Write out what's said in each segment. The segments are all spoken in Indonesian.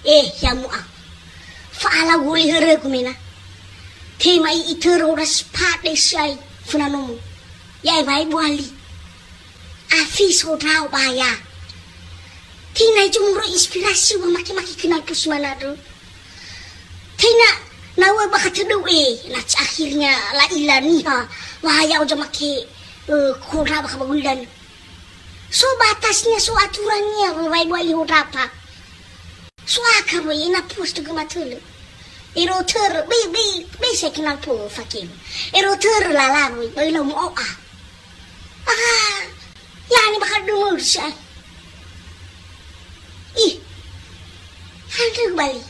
ya mua faala guli here kumina te mai itero ora spade sai funanomu ya vai buali afiso trao baya tina jumro inspirasi wa maki-maki kenal kusmanado tina nawa bakatadu na akhirnya la ilaniha wahaya uja make kura bakabagulan so batasnya so aturannya vai buali hodapa so akabo ina posto gumatulu eroter be saya kenal po fakim eroter lalaroy bailaw mo yani bakal dumur siya hantu bali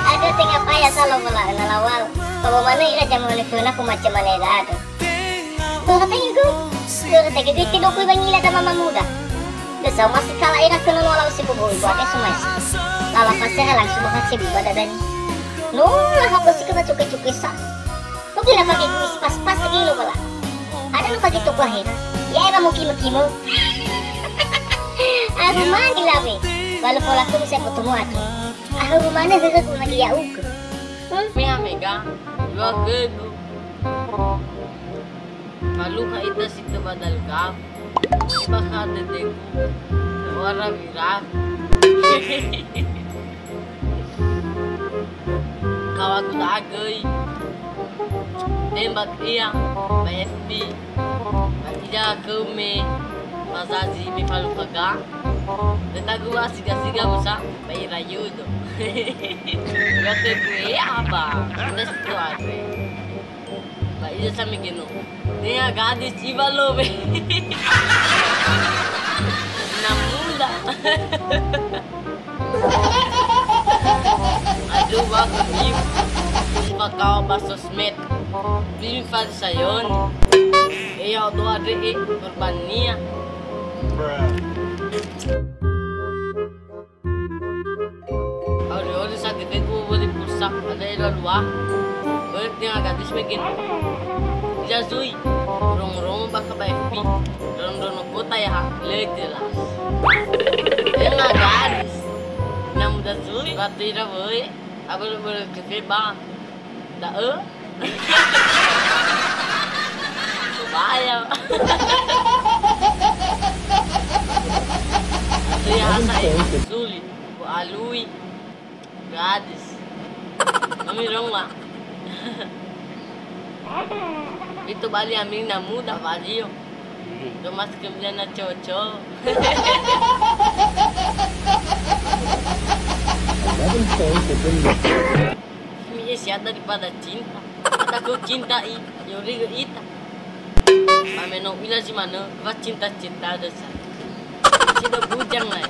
ada tengah payah salah pula nalawal kalau mana ila jamu lekuna ku macam mana ada tuh katanya gue tidur ku bangila ta mama muda desa masih kala ira kena walau si buboy buatnya sumas lala pasnya langsung makan si bada dan lah aku sih kena cuke-cuke sa kok gila pakai kuis pas-pas lagi lo pala ada lo pakai tuk lahir ya era mau kimo-kimo aku mandi lah be walau pola aku bisa ketemu aku mana sih aku lagi ya uku Mia mega gua gego malu ka ita situ badal ka baka dedeng wara virah kawaku dagay tembak iya BFB matija keme mazazi mi palu kaga detagua siga-siga busa bai rayudo gate gue apa nes tu ade bai je samigeno dia gadis ibalo be namula aduh wako niyo kau basosmed bili faz sayon iya do ade berbania Ore sakit itu boleh pulsa ada ida luar boleh dia gadis bikin jazui rong baka BFB don kota ya jelas dia nggak gadis namun jazui berarti dah boleh abang boleh kebang dah bahaya dia saya sulit ku alui gadis kami rumah itu bali amin na muda valio do mas kemudian na cocok Mie siapa daripada cinta aku cintai yori ita pameno ila si mana va cinta dosa sudah bujang lah